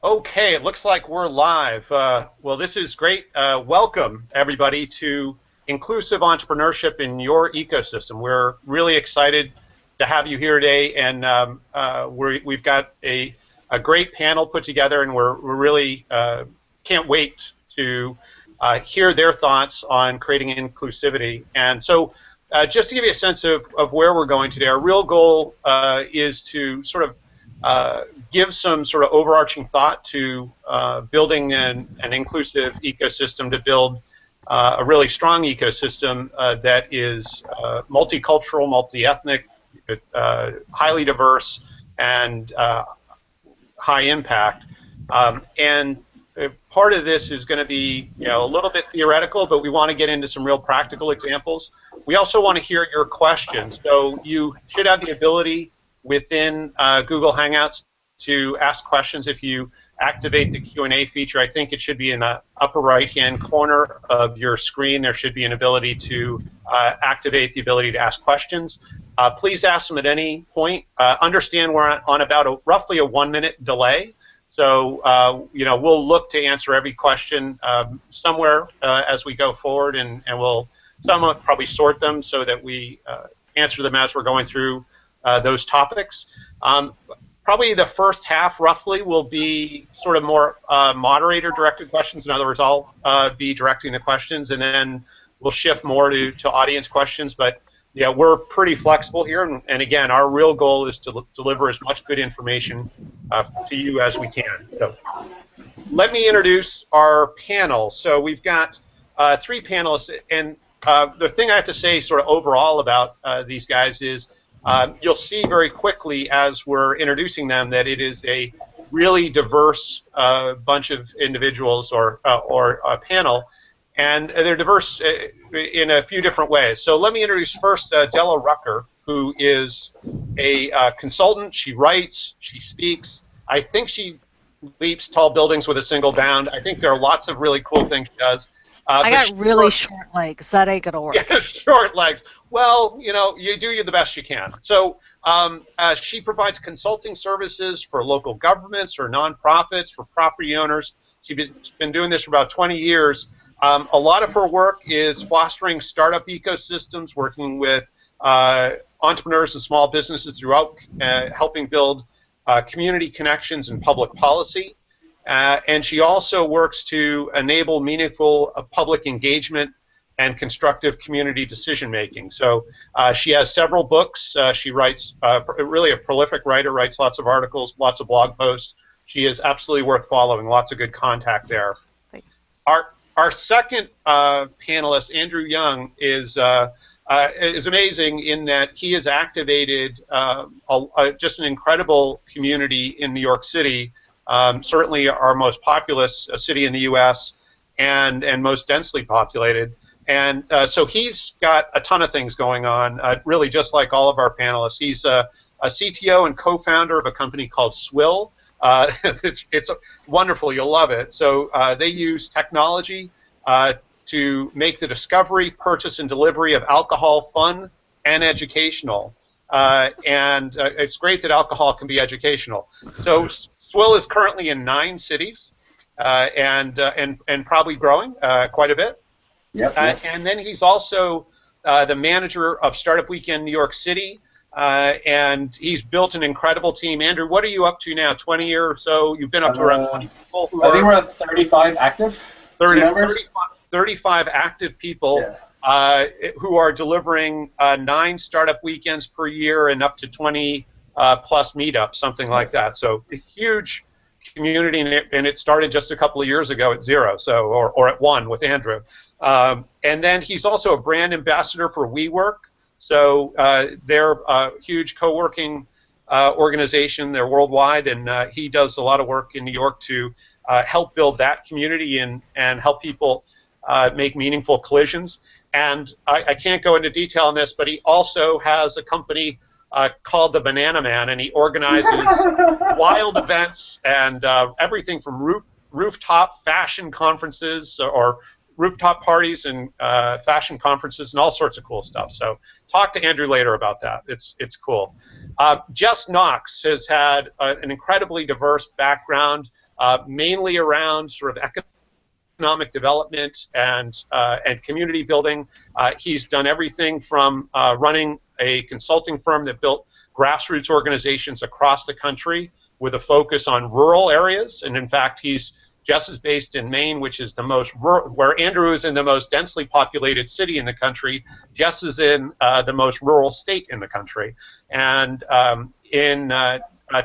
Okay, it looks like we're live. Well, this is great. Welcome, everybody, to Inclusive Entrepreneurship in Your Ecosystem. We're really excited to have you here today, and we've got a great panel put together, and we're really can't wait to hear their thoughts on creating inclusivity. And so, just to give you a sense of where we're going today, our real goal is to sort of give some sort of overarching thought to building an inclusive ecosystem to build a really strong ecosystem that is multicultural, multi-ethnic, highly diverse, and high impact. And part of this is going to be, a little bit theoretical, but we want to get into some real practical examples. We also want to hear your questions. So you should have the ability within Google Hangouts to ask questions. If you activate the Q&A feature, I think it should be in the upper right-hand corner of your screen. There should be an ability to activate the ability to ask questions. Please ask them at any point. Understand we're on about roughly a 1-minute delay. So, we'll look to answer every question somewhere as we go forward, and we'll somewhat probably sort them so that we answer them as we're going through those topics. Probably the first half, roughly, will be sort of more moderator-directed questions. In other words, I'll be directing the questions, and then we'll shift more to audience questions. But yeah, we're pretty flexible here, and again, our real goal is to deliver as much good information to you as we can. So let me introduce our panel. So we've got 3 panelists, and the thing I have to say sort of overall about these guys is you'll see very quickly as we're introducing them that it is a really diverse bunch of individuals or a panel, and they're diverse in a few different ways. So let me introduce first Della Rucker, who is a consultant. She writes, she speaks. I think she leaps tall buildings with a single bound. I think there are lots of really cool things she does. I got really short legs. That ain't gonna work. Yeah, short legs. Well, you do the best you can. So she provides consulting services for local governments or nonprofits, for property owners. She's been doing this for about 20 years. A lot of her work is fostering startup ecosystems, working with entrepreneurs and small businesses throughout, helping build community connections and public policy. And she also works to enable meaningful public engagement and constructive community decision-making. So she has several books. She writes, really a prolific writer, writes lots of articles, lots of blog posts. She is absolutely worth following, lots of good contact there. Thanks. Our second panelist, Andrew Young, is amazing in that he has activated just an incredible community in New York City. Certainly our most populous city in the U.S. and most densely populated. And so he's got a ton of things going on, really just like all of our panelists. He's a CTO and co-founder of a company called SWILL. It's wonderful. You'll love it. So they use technology to make the discovery, purchase, and delivery of alcohol fun and educational. And it's great that alcohol can be educational. So SWILL is currently in 9 cities and probably growing quite a bit. Yep. And then he's also the manager of Startup Weekend New York City, and he's built an incredible team. Andrew, what are you up to now? 20 or so? You've been up to around 20 people? I think we're at 35 active. 35 active people. Yeah. Who are delivering 9 startup weekends per year and up to 20 plus meetups, something like that. So a huge community, and it started just a couple of years ago at 0, so or at 1 with Andrew. And then he's also a brand ambassador for WeWork. So they're a huge co-working organization. They're worldwide, and he does a lot of work in New York to help build that community and help people make meaningful collisions. And I can't go into detail on this, but he also has a company called the Banana Man, and he organizes wild events and everything from rooftop fashion conferences or rooftop parties and fashion conferences and all sorts of cool stuff. So talk to Andrew later about that. It's cool. Jess Knox has had an incredibly diverse background, mainly around sort of economic development and community building. He's done everything from running a consulting firm that built grassroots organizations across the country with a focus on rural areas. And in fact, Jess is based in Maine, which is the most where Andrew is in the most densely populated city in the country. Jess is in the most rural state in the country. And in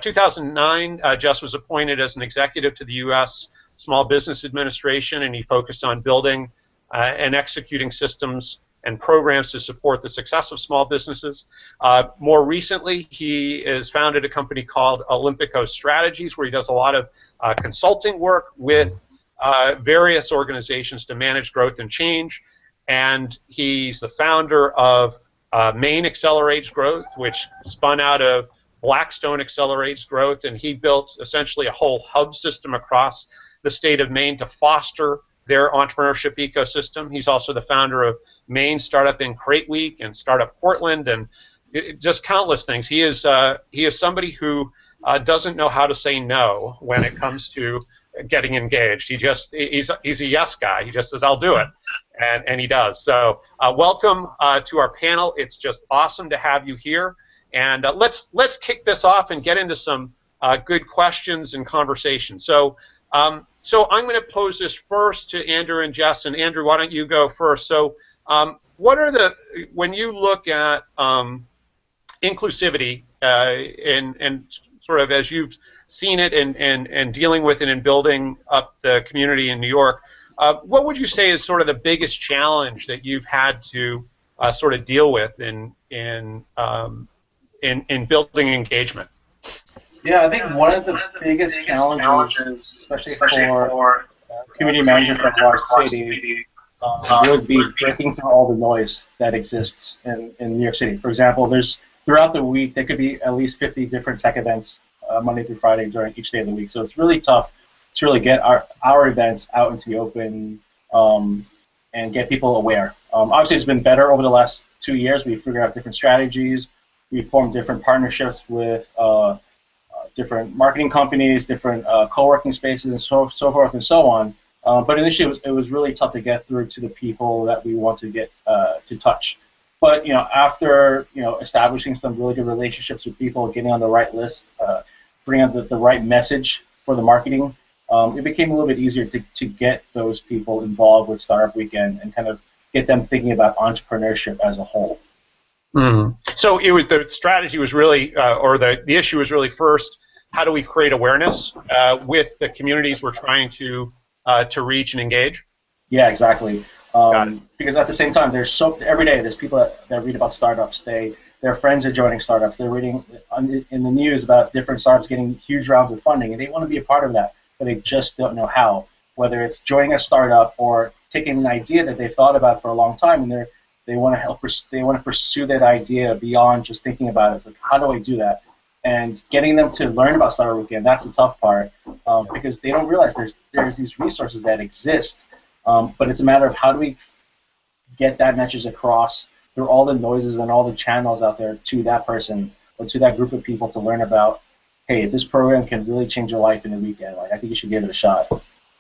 2009, Jess was appointed as an executive to the U.S. Small Business Administration, and he focused on building and executing systems and programs to support the success of small businesses. More recently, he has founded a company called Olympico Strategies, where he does a lot of consulting work with various organizations to manage growth and change. And he's the founder of Maine Accelerates Growth, which spun out of Blackstone Accelerates Growth, and he built essentially a whole hub system across the state of Maine to foster their entrepreneurship ecosystem. He's also the founder of Maine Startup in Crate Week and Startup Portland, and just countless things. He is somebody who doesn't know how to say no when it comes to getting engaged. He's a yes guy. He just says, I'll do it, and he does. So welcome to our panel. It's just awesome to have you here, and let's kick this off and get into some good questions and conversation. So so I'm going to pose this first to Andrew and Jess, and Andrew, why don't you go first? So what are when you look at inclusivity and sort of as you've seen it and dealing with it and building up the community in New York, what would you say is sort of the biggest challenge that you've had to sort of deal with in building engagement? Yeah, I think one of the biggest challenges, especially for a community manager from our city, would be breaking through all the noise that exists in New York City. For example, throughout the week, there could be at least 50 different tech events Monday through Friday during each day of the week. So it's really tough to really get our events out into the open and get people aware. Obviously, it's been better over the last 2 years. We've figured out different strategies. We've formed different partnerships with different marketing companies, different co-working spaces, and so forth and so on. But initially, it was really tough to get through to the people that we want to get to touch. But after establishing some really good relationships with people, getting on the right list, bringing out the right message for the marketing, it became a little bit easier to get those people involved with Startup Weekend and kind of get them thinking about entrepreneurship as a whole. Mm. So the strategy was really, or the issue was really first, how do we create awareness with the communities we're trying to reach and engage? Yeah, exactly. Because at the same time, every day there's people that read about startups. Their friends are joining startups. They're reading in the news about different startups getting huge rounds of funding, and they want to be a part of that, but they just don't know how. Whether it's joining a startup or taking an idea that they've thought about for a long time, and they want to pursue that idea beyond just thinking about it. Like, how do I do that? And getting them to learn about Startup Weekend, that's the tough part, because they don't realize there's these resources that exist, but it's a matter of how do we get that message across through all the noises and all the channels out there to that person or to that group of people to learn about, hey, this program can really change your life in a weekend. Like, I think you should give it a shot.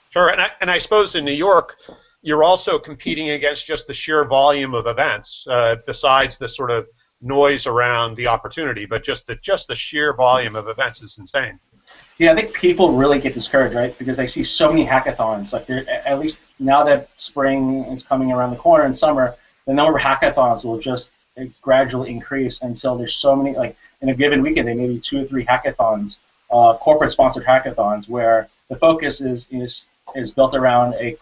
Sure, and I suppose in New York, you're also competing against just the sheer volume of events, besides the sort of noise around the opportunity, but just the sheer volume of events is insane. Yeah, I think people really get discouraged, right? Because they see so many hackathons. Like, at least now that spring is coming around the corner and summer, the number of hackathons will just gradually increase until there's so many. Like, in a given weekend, there may be 2 or 3 hackathons, corporate-sponsored hackathons, where the focus is built around an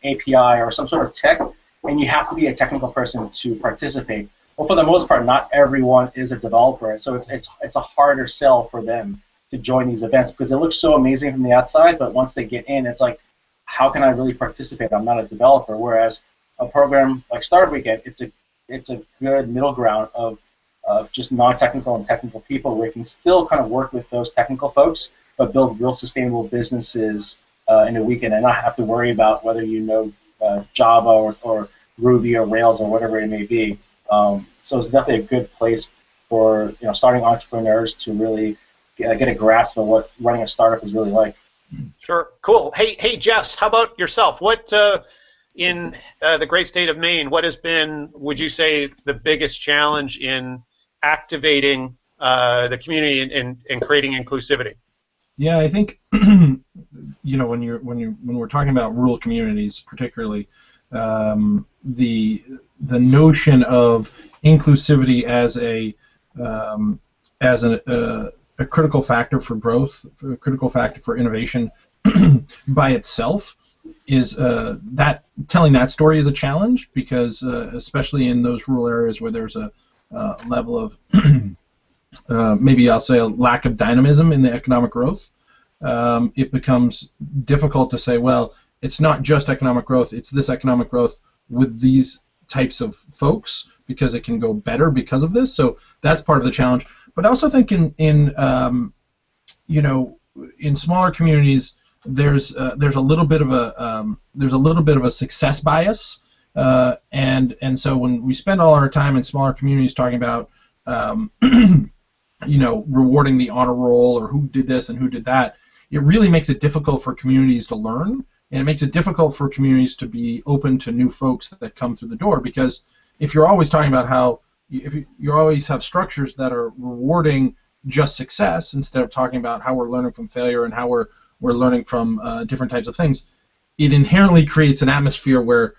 API or some sort of tech, and you have to be a technical person to participate. Well, for the most part, not everyone is a developer, so it's a harder sell for them to join these events because it looks so amazing from the outside, but once they get in, it's like, how can I really participate? I'm not a developer. Whereas a program like Startup Weekend, it's a good middle ground of just non-technical and technical people where you can still kind of work with those technical folks, but build real sustainable businesses in a weekend and not have to worry about whether you know Java or Ruby or Rails or whatever it may be. So it's definitely a good place for starting entrepreneurs to really get a grasp of what running a startup is really like. Sure, cool. Hey, Jess, how about yourself? What in the great state of Maine, what has been, would you say, the biggest challenge in activating the community and creating inclusivity? Yeah, I think when we're talking about rural communities, particularly, the notion of inclusivity as a critical factor for growth, a critical factor for innovation, by itself is that telling that story is a challenge, because especially in those rural areas where there's a level of maybe I'll say a lack of dynamism in the economic growth, it becomes difficult to say, well, it's not just economic growth, it's this economic growth with these types of folks, because it can go better because of this. So that's part of the challenge. But I also think in smaller communities, there's a little bit of a success bias, and so when we spend all our time in smaller communities talking about rewarding the honor roll or who did this and who did that, it really makes it difficult for communities to learn, and it makes it difficult for communities to be open to new folks that come through the door. Because if you're always talking about how if you always have structures that are rewarding just success instead of talking about how we're learning from failure and how we're learning from different types of things, it inherently creates an atmosphere where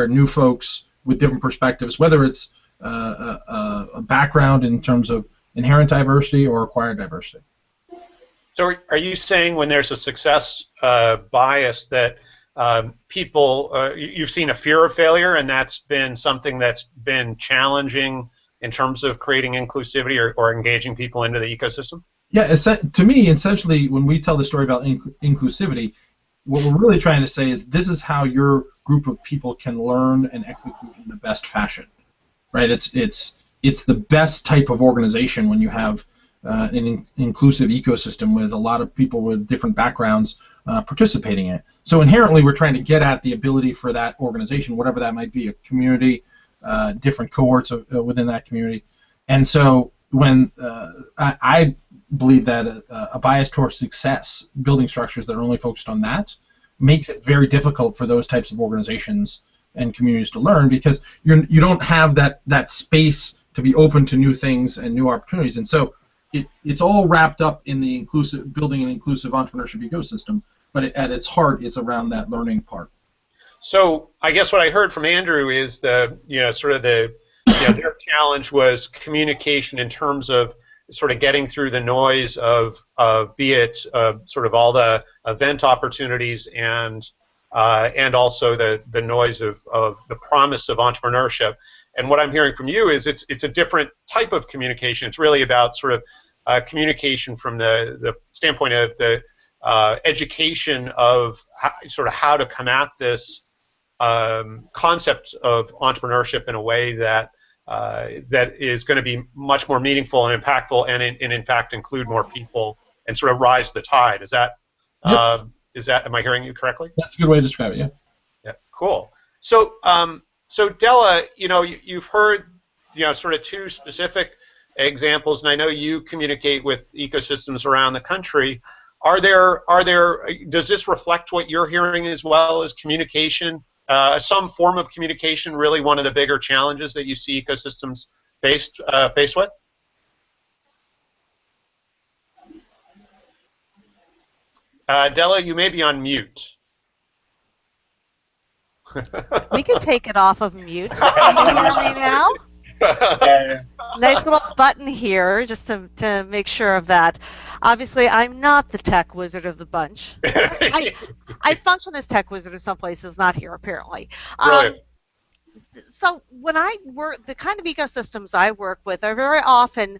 new folks with different perspectives, whether it's a background in terms of inherent diversity or acquired diversity. So are you saying when there's a success bias that people, you've seen a fear of failure, and that's been something that's been challenging in terms of creating inclusivity or engaging people into the ecosystem? Yeah, to me, essentially, when we tell the story about inclusivity, what we're really trying to say is this is how your group of people can learn and execute in the best fashion, right? It's the best type of organization when you have an inclusive ecosystem with a lot of people with different backgrounds participating in it. So inherently, we're trying to get at the ability for that organization, whatever that might be, a community, different cohorts within that community. And so when I believe that a bias towards success, building structures that are only focused on that, makes it very difficult for those types of organizations and communities to learn, because you don't have that space to be open to new things and new opportunities. And so it's all wrapped up in the building an inclusive entrepreneurship ecosystem, but at its heart, it's around that learning part. So I guess what I heard from Andrew is their challenge was communication in terms of sort of getting through the noise of be it sort of all the event opportunities and also the noise of the promise of entrepreneurship. And what I'm hearing from you is it's a different type of communication. It's really about sort of communication from the standpoint of the education of how to come at this concept of entrepreneurship in a way that is going to be much more meaningful and impactful, and in fact include more people and sort of rise the tide. Is that Yep. Am I hearing you correctly? That's a good way to describe it. Yeah. Yeah. Cool. So Della, you've heard sort of two specific examples, and I know you communicate with ecosystems around the country. Does this reflect what you're hearing as well as communication? Some form of communication really one of the bigger challenges that you see ecosystems faced with? Della, you may be on mute. We can take it off of mute. Can you hear me now? Nice little button here just to make sure of that. Obviously, I'm not the tech wizard of the bunch. I function as tech wizard in some places, not here apparently. So when I work, the kind of ecosystems I work with are very often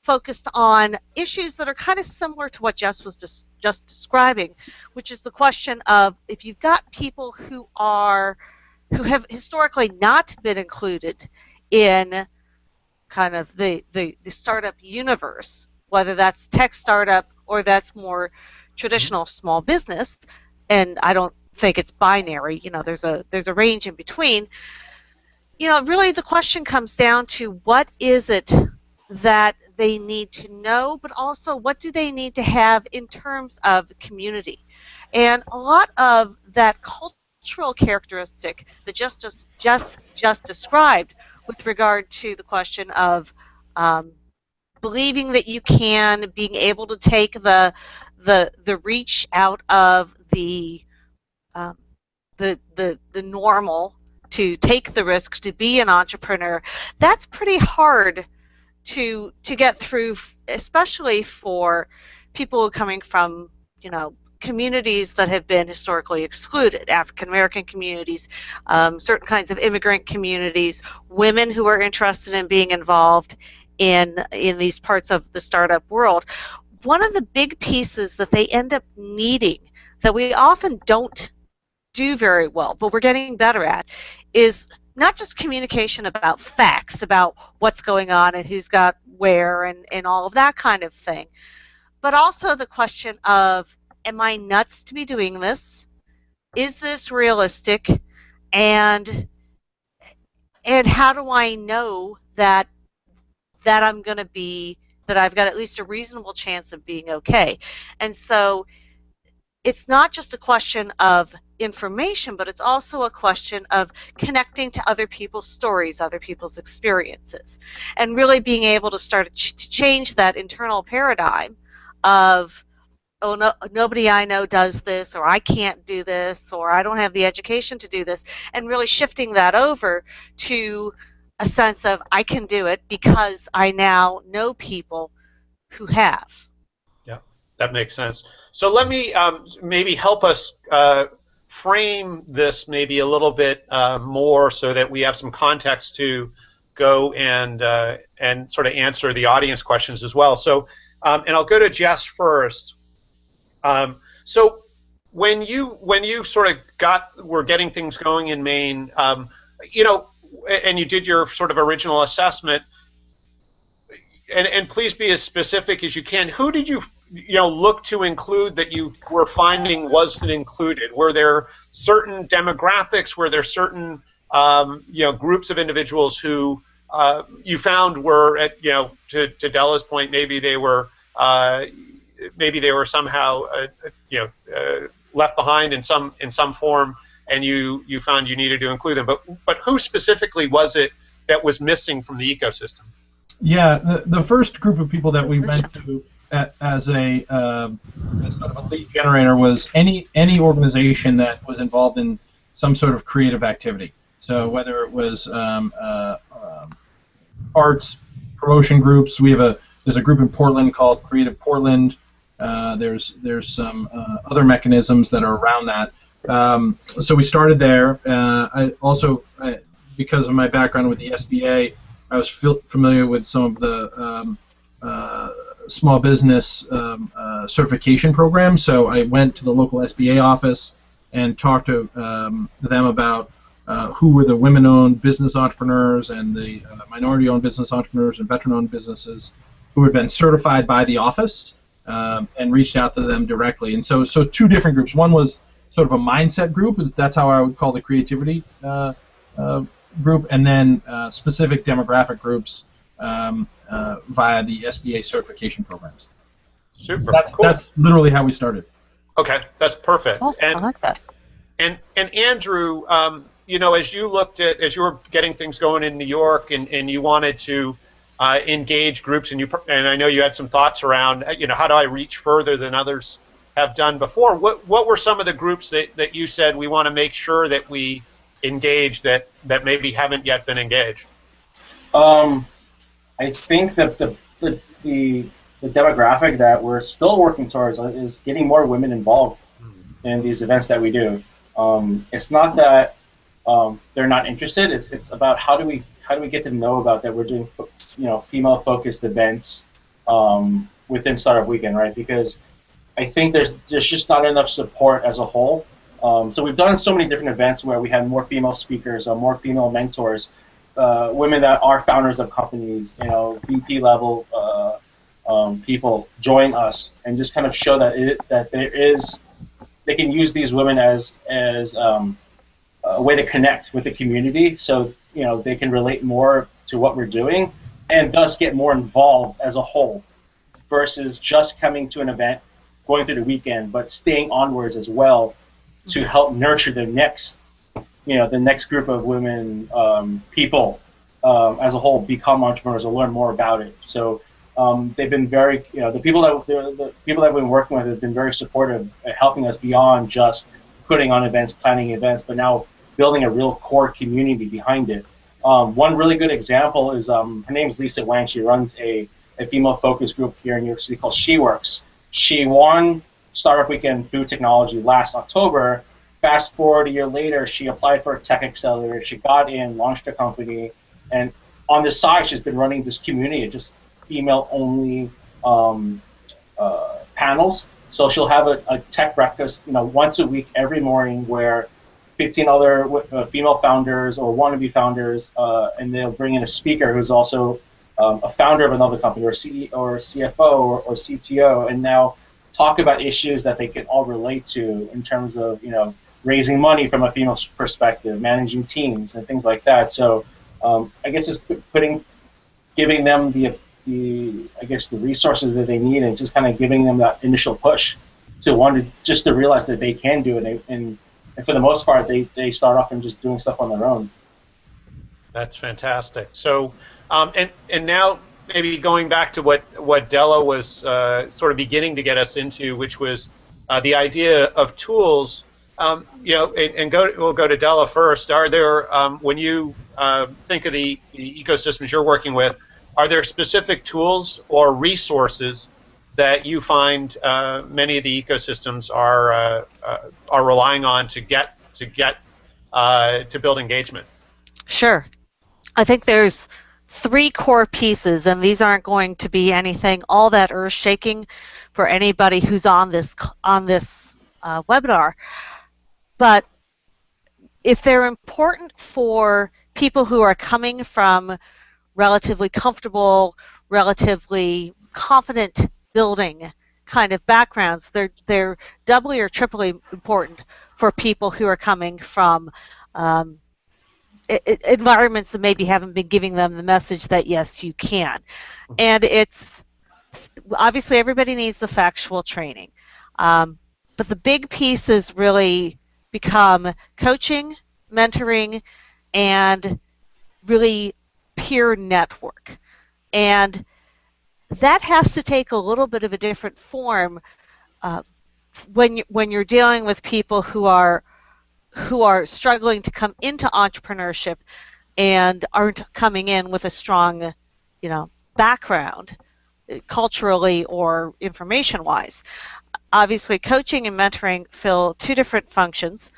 focused on issues that are kind of similar to what Jess was just describing, which is the question of if you've got people who have historically not been included in kind of the startup universe, whether that's tech startup or that's more traditional small business, and I don't think it's binary. There's a range in between. Really the question comes down to what is it that they need to know, but also what do they need to have in terms of community. And a lot of that cultural characteristic that just described with regard to the question of believing that you can, being able to take the reach out of the normal, to take the risk, to be an entrepreneur, that's pretty hard to get through, especially for people who are coming from, communities that have been historically excluded, African American communities, certain kinds of immigrant communities, women who are interested in being involved in these parts of the startup world. One of the big pieces that they end up needing that we often don't do very well, but we're getting better at, is not just communication about facts, about what's going on and who's got where and all of that kind of thing, but also the question of, am I nuts to be doing this? Is this realistic? And how do I know that I'm going to be, that I've got at least a reasonable chance of being okay? And so it's not just a question of information, but it's also a question of connecting to other people's stories, other people's experiences, and really being able to start to change that internal paradigm of, oh, no, nobody I know does this, or I can't do this, or I don't have the education to do this, and really shifting that over to a sense of, I can do it because I now know people who have. Yeah, that makes sense. So let me maybe help us frame this maybe a little bit more so that we have some context to go and sort of answer the audience questions as well. So, and I'll go to Jess first. So when you sort of were getting things going in Maine, and you did your sort of original assessment, and please be as specific as you can. Who did you look to include that you were finding wasn't included? Were there certain demographics? Were there certain groups of individuals who you found were at to Della's point, maybe they were somehow left behind in some form, and you found you needed to include them. But who specifically was it that was missing from the ecosystem? Yeah, the first group of people that we went to as sort of a lead generator was any organization that was involved in some sort of creative activity. So whether it was arts promotion groups, there's a group in Portland called Creative Portland. There's some other mechanisms that are around that. So we started there. I also, because of my background with the SBA, I was familiar with some of the small business certification programs. So I went to the local SBA office and talked to them about who were the women-owned business entrepreneurs and the minority-owned business entrepreneurs and veteran-owned businesses who had been certified by the office, and reached out to them directly. And so two different groups. One was sort of a mindset group. That's how I would call the creativity group, and then specific demographic groups via the SBA certification programs. Super. Cool. That's literally how we started. Okay, that's perfect. Oh, I like that. And Andrew, as you were getting things going in New York, and you wanted to engage groups, and I know you had some thoughts around, how do I reach further than others have done before? What were some of the groups that you said we want to make sure that we engage that maybe haven't yet been engaged? I think that the demographic that we're still working towards is getting more women involved in these events that we do. It's not that they're not interested. It's about how do we get to know about that we're doing female-focused events within Startup Weekend, right? Because I think there's just not enough support as a whole. So we've done so many different events where we have more female speakers, more female mentors, women that are founders of companies, VP level people join us and just kind of show that there is they can use these women as a way to connect with the community, so they can relate more to what we're doing, and thus get more involved as a whole, versus just coming to an event, going through the weekend, but staying onwards as well to help nurture the next group of women, people as a whole, become entrepreneurs and learn more about it. So they've been very, the people that we've been working with have been very supportive at helping us beyond just putting on events, planning events, but now building a real core community behind it. One really good example is, her name's Lisa Wang. She runs a female focus group here in New York City called She Works. She won Startup Weekend Food Technology last October. Fast forward a year later, she applied for a tech accelerator. She got in, launched a company, and on the side, she's been running this community of just female-only panels. So she'll have a tech breakfast, once a week, every morning, where 15 other female founders or wannabe founders, and they'll bring in a speaker who's also a founder of another company, or CEO, or CFO, or CTO, and now talk about issues that they can all relate to in terms of raising money from a female perspective, managing teams, and things like that. So I guess it's giving them the resources that they need, and just kind of giving them that initial push to realize that they can do it, and for the most part, they start off and just doing stuff on their own. That's fantastic. So, and now maybe going back to what Della was sort of beginning to get us into, which was the idea of tools. We'll go to Della first. Are there, when you think of the ecosystems you're working with, are there specific tools or resources that you find many of the ecosystems are relying on to build engagement? Sure. I think there's 3 core pieces, and these aren't going to be anything all that earth-shaking for anybody who's on this webinar. But if they're important for people who are coming from relatively comfortable, relatively confident building kind of backgrounds, they're doubly or triply important for people who are coming from environments that maybe haven't been giving them the message that yes, you can. And it's obviously everybody needs the factual training, but the big pieces really become coaching, mentoring, and really peer network. And that has to take a little bit of a different form when you're dealing with people who are struggling to come into entrepreneurship and aren't coming in with a strong, background, culturally or information-wise. Obviously, coaching and mentoring fill 2 different functions,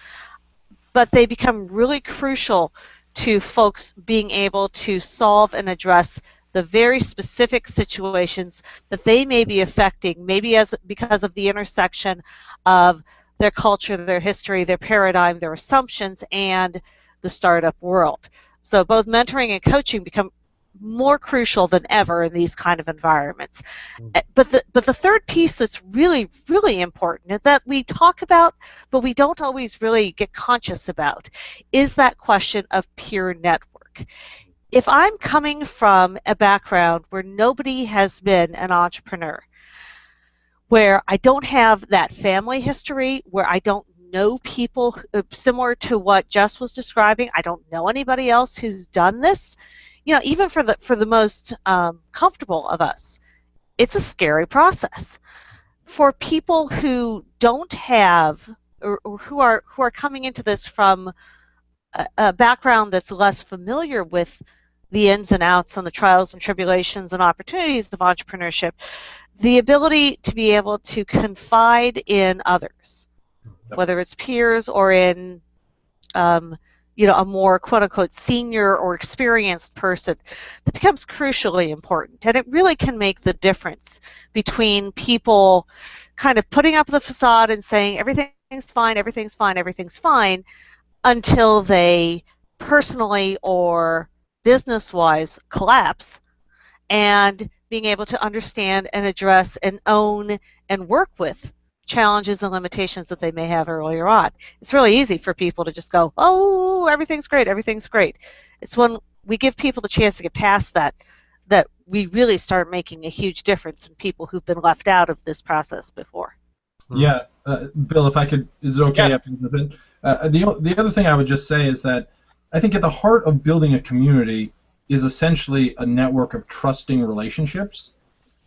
but they become really crucial to folks being able to solve and address the very specific situations that they may be affecting, maybe because of the intersection of their culture, their history, their paradigm, their assumptions, and the startup world. So both mentoring and coaching become more crucial than ever in these kind of environments. But the third piece that's really, really important that we talk about, but we don't always really get conscious about, is that question of peer network. If I'm coming from a background where nobody has been an entrepreneur, where I don't have that family history, where I don't know people similar to what Jess was describing, I don't know anybody else who's done this, even for the most comfortable of us, it's a scary process. For people who don't have, or who are coming into this from a background that's less familiar with the ins and outs and the trials and tribulations and opportunities of entrepreneurship, the ability to be able to confide in others, whether it's peers or in a more quote-unquote senior or experienced person, that becomes crucially important. And it really can make the difference between people kind of putting up the facade and saying everything's fine, everything's fine, everything's fine, until they personally or business-wise collapse, and being able to understand and address and own and work with challenges and limitations that they may have earlier on. It's really easy for people to just go, oh, everything's great, everything's great. It's when we give people the chance to get past that that we really start making a huge difference in people who've been left out of this process before. Yeah, Bill, if I could, is it okay? Yeah. The other thing I would just say is that I think at the heart of building a community is essentially a network of trusting relationships.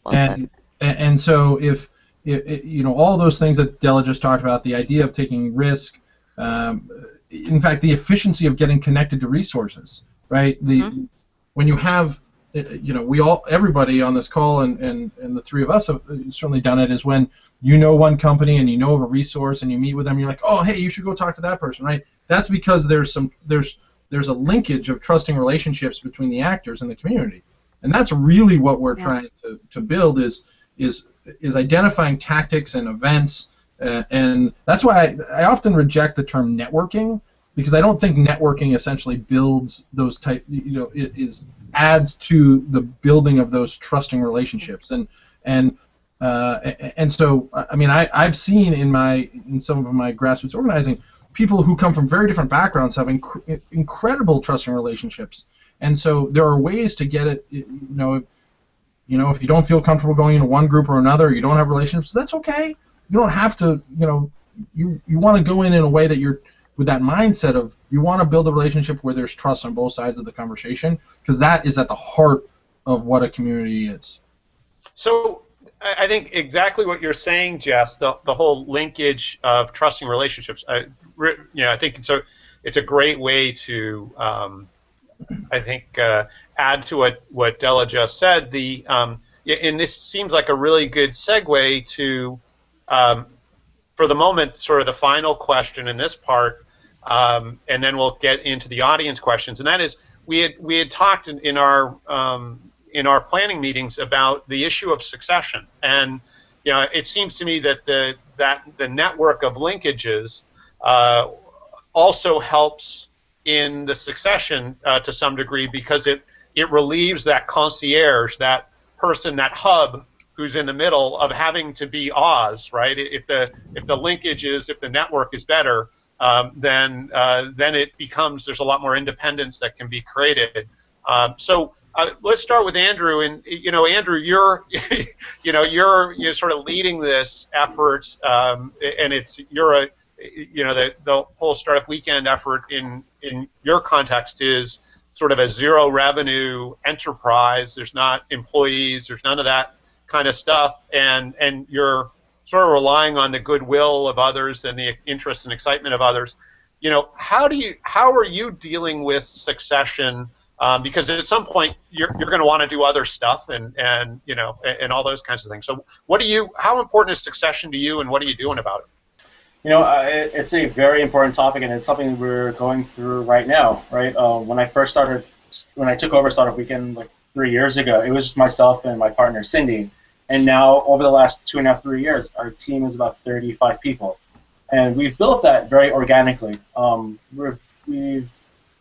Well said. And so if you know, all those things that Della just talked about, the idea of taking risk, in fact, the efficiency of getting connected to resources, right? When you have, you know, everybody on this call and the three of us have certainly done it, is when you know one company and you know of a resource and you meet with them, you're like, oh, hey, you should go talk to that person, right? That's because there's a linkage of trusting relationships between the actors in the community, and that's really what we're trying to build is identifying tactics and events, and that's why I often reject the term networking, because I don't think networking essentially builds those type, you know, adds to the building of those trusting relationships, and so I mean I've seen in some of my grassroots organizing, people who come from very different backgrounds have incredible trusting relationships, and so there are ways to get it. You know, if you don't feel comfortable going into one group or another, you don't have relationships, that's okay. You don't have to, you know, you want to go in a way that you're with that mindset of you want to build a relationship where there's trust on both sides of the conversation, because that is at the heart of what a community is. So I think exactly what you're saying, Jess, the whole linkage of trusting relationships. I think it's a great way to I think add to what Della just said. And this seems like a really good segue to, for the moment, sort of the final question in this part, and then we'll get into the audience questions. And that is, we had talked in our planning meetings about the issue of succession, and you know, it seems to me that the network of linkages also helps in the succession to some degree, because it relieves that concierge, that person, that hub who's in the middle, of having to be Oz, right? If the linkage is, if the network is better, then it becomes, there's a lot more independence that can be created. So let's start with Andrew, and you know, Andrew, you're you're sort of leading this effort, and the whole startup weekend effort in your context is sort of a zero revenue enterprise. There's not employees, there's none of that kind of stuff, and you're sort of relying on the goodwill of others and the interest and excitement of others. You know, how are you dealing with succession? Because at some point you're going to want to do other stuff and all those kinds of things. So how important is succession to you, and what are you doing about it? You know, it's a very important topic, and it's something we're going through right now, right? When I took over Startup Weekend like 3 years ago, it was just myself and my partner Cindy, and now over the last 2.5, 3 years, our team is about 35 people, and we've built that very organically.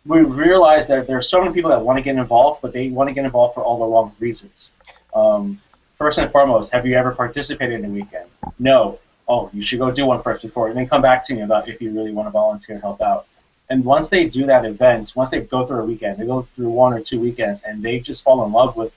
We've realized that there are so many people that want to get involved, but they want to get involved for all the wrong reasons. First and foremost, have you ever participated in a weekend? No. Oh, you should go do one first before, and then come back to me about if you really want to volunteer and help out. And once they do that event, once they go through a weekend, they go through 1 or 2 weekends, and they just fall in love with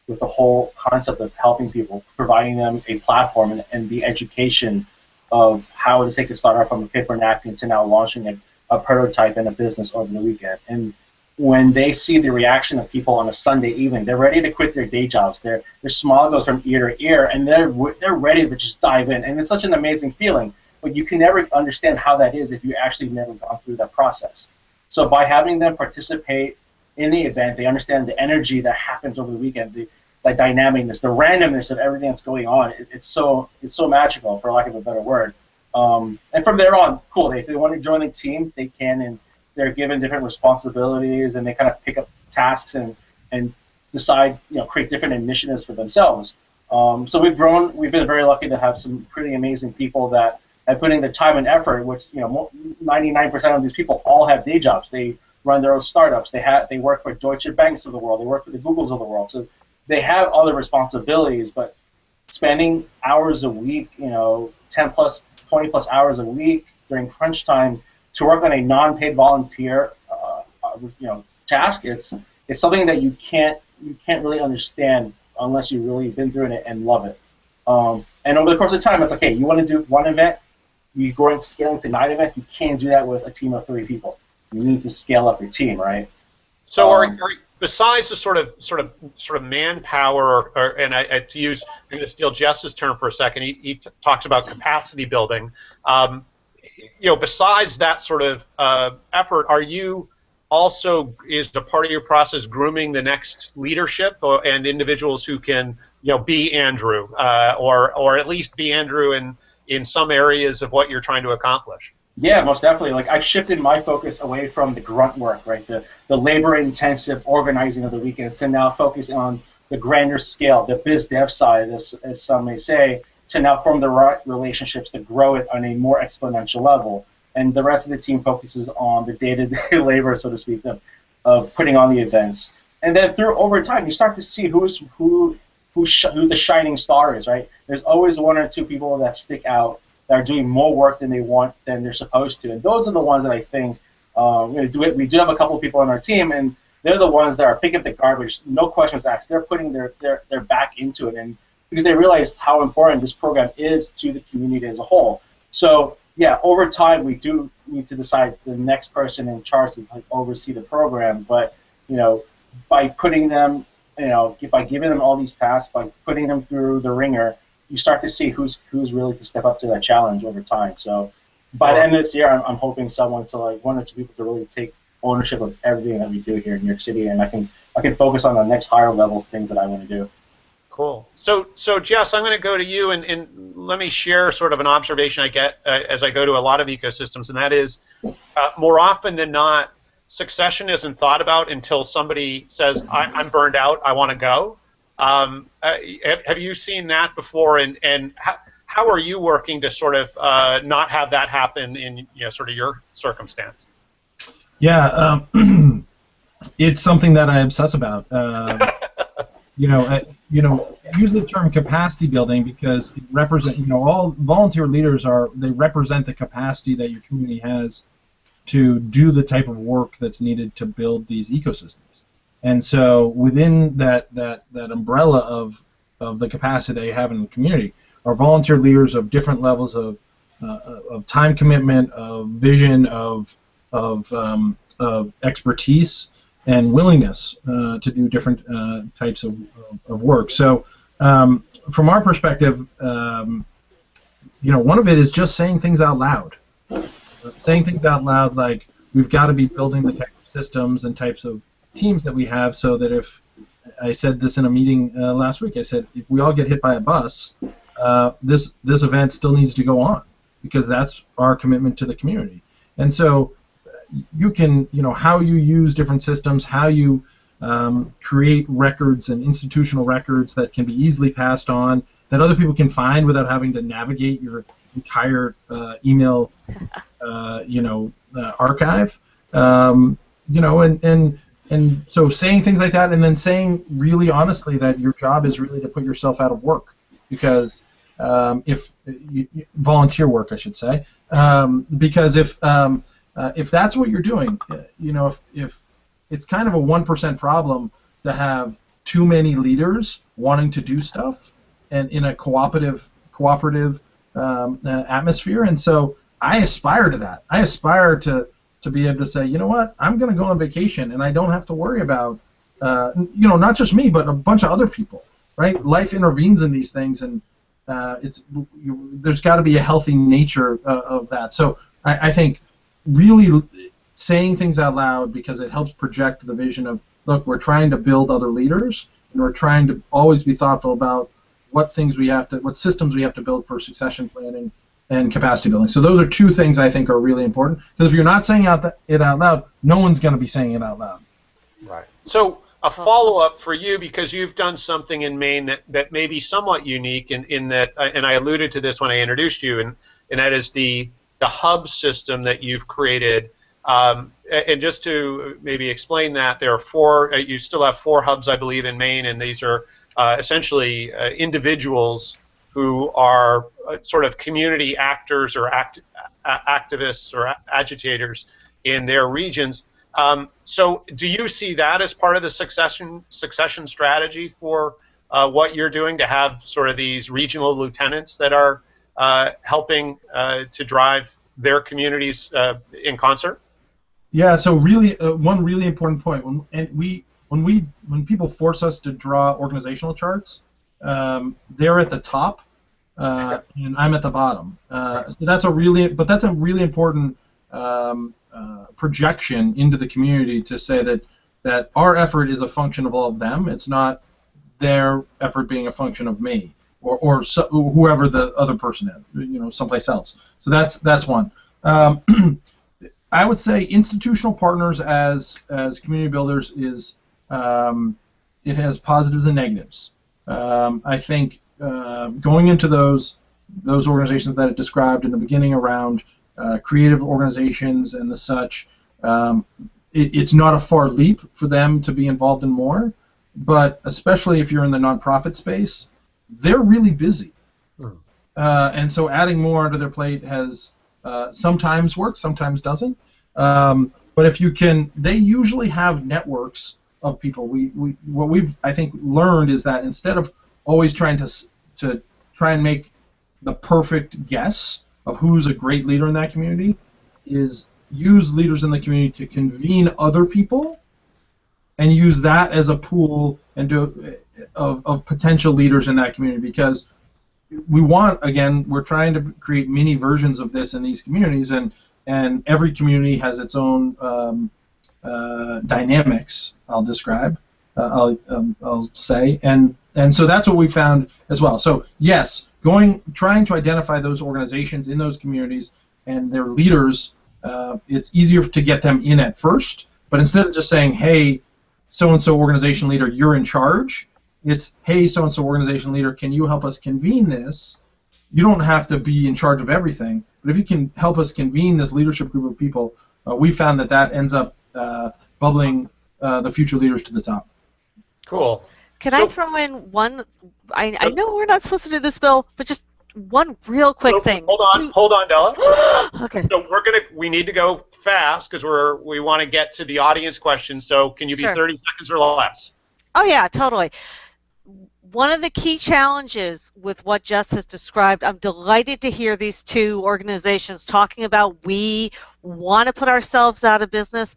the whole concept of helping people, providing them a platform and the education of how they can start off from a paper napkin to now launching a prototype in a business over the weekend. And when they see the reaction of people on a Sunday evening, they're ready to quit their day jobs. Their smile goes from ear to ear, and they're ready to just dive in. And it's such an amazing feeling, but you can never understand how that is if you actually never gone through that process. So by having them participate in the event, they understand the energy that happens over the weekend, the dynamicness, the randomness of everything that's going on. It's so magical, for lack of a better word. And from there on, cool. If they want to join the team, they can, and they're given different responsibilities, and they kind of pick up tasks and decide, create different initiatives for themselves. So we've grown. We've been very lucky to have some pretty amazing people that have put in the time and effort. Which 99% of these people all have day jobs. They run their own startups. They work for Deutsche Banks of the world. They work for the Googles of the world. So they have other responsibilities, but spending hours a week, 10 plus, 20 plus hours a week during crunch time to work on a non-paid volunteer, task. It's something that you can't really understand unless you've really been through it and love it. And over the course of time, it's like, hey, you want to do one event, you go into scaling to 9 events. You can't do that with a team of 3 people. You need to scale up your team, right? So, besides the sort of manpower, and I'm going to steal Jess's term for a second. He talks about capacity building. Besides that sort of effort, are you also, is the part of your process grooming the next leadership and individuals who can, be Andrew, or at least be Andrew in some areas of what you're trying to accomplish? Yeah, most definitely. Like, I've shifted my focus away from the grunt work, right, the labor-intensive organizing of the weekends, to now focus on the grander scale, the biz dev side, as some may say, to now form the right relationships to grow it on a more exponential level. And the rest of the team focuses on the day-to-day labor, so to speak, of putting on the events. And then over time, you start to see who the shining star is, right? There's always 1 or 2 people that stick out, that are doing more work than they're supposed to. And those are the ones that I think, we do have a couple of people on our team, and they're the ones that are picking up the garbage, no questions asked. They're putting their back into it, and because they realize how important this program is to the community as a whole. So yeah, over time we do need to decide the next person in charge to oversee the program. But by putting them, by giving them all these tasks, by putting them through the ringer, you start to see who's really to step up to that challenge over time. So by the end of this year, I'm hoping someone to 1 or 2 people to really take ownership of everything that we do here in New York City, and I can focus on the next higher level things that I want to do. Cool. So Jess, I'm going to go to you, and let me share sort of an observation I get as I go to a lot of ecosystems, and that is, more often than not, succession isn't thought about until somebody says, I'm burned out, I want to go. Have you seen that before, and how are you working to sort of not have that happen in sort of your circumstance? Yeah, it's something that I obsess about. Use the term capacity building because it represents, all volunteer leaders they represent the capacity that your community has to do the type of work that's needed to build these ecosystems. And so within that umbrella of the capacity they have in the community are volunteer leaders of different levels of time commitment, of vision, of expertise, and willingness to do different types of work. So from our perspective, one of it is just saying things out loud. Saying things out loud like we've got to be building the type of systems and types of teams that we have, so that if I said this in a meeting last week, I said if we all get hit by a bus, this event still needs to go on because that's our commitment to the community. And so you can, how you use different systems, how you create records and institutional records that can be easily passed on, that other people can find without having to navigate your entire email, archive. And so saying things like that, and then saying really honestly that your job is really to put yourself out of work, because if volunteer work, I should say, because if that's what you're doing, if it's kind of a 1% problem to have too many leaders wanting to do stuff, and in a cooperative atmosphere, and so I aspire to that. I aspire to be able to say, you know what, I'm going to go on vacation, and I don't have to worry about, not just me, but a bunch of other people, right? Life intervenes in these things, and there's got to be a healthy nature of that. So I think really saying things out loud, because it helps project the vision of, look, we're trying to build other leaders, and we're trying to always be thoughtful about what systems we have to build for succession planning and capacity building. So those are two things I think are really important, because if you're not saying it out loud, no one's going to be saying it out loud. Right. So a follow-up for you, because you've done something in Maine that may be somewhat unique in that, and I alluded to this when I introduced you, and that is the hub system that you've created. And just to maybe explain that, there are you still have 4 hubs, I believe, in Maine, and these are essentially individuals who are sort of community actors or activists or agitators in their regions. So do you see that as part of the succession strategy for what you're doing, to have sort of these regional lieutenants that are helping to drive their communities in concert? Yeah. So really, one really important point. When people force us to draw organizational charts, they're at the top, and I'm at the bottom. So that's a really important projection into the community to say that our effort is a function of all of them. It's not their effort being a function of me or whoever the other person is, someplace else. So that's one. I would say institutional partners as community builders is it has positives and negatives. I think going into those organizations that I described in the beginning around creative organizations and the such, it's not a far leap for them to be involved in more, but especially if you're in the nonprofit space, they're really busy. And so adding more onto their plate has sometimes works, sometimes doesn't. But if you can, they usually have networks of people. What we've, I think, learned is that instead of always trying to try and make the perfect guess of who's a great leader in that community, is use leaders in the community to convene other people and use that as a pool of potential leaders in that community, because we're trying to create mini versions of this in these communities, and every community has its own dynamics. I'll describe. I'll say, and so that's what we found as well. So yes, trying to identify those organizations in those communities and their leaders. It's easier to get them in at first, but instead of just saying, "Hey, so-and-so organization leader, you're in charge," it's, "Hey, so-and-so organization leader, can you help us convene this?" You don't have to be in charge of everything, but if you can help us convene this leadership group of people, we found that ends up bubbling the future leaders to the top. Cool. Can I throw in one? I know we're not supposed to do this, Bill, but just one real quick thing. Hold on, Della. Okay. So we need to go fast because we want to get to the audience questions. So can you be 30 seconds or less? Oh yeah, totally. One of the key challenges with what Jess has described, I'm delighted to hear these two organizations talking about we want to put ourselves out of business.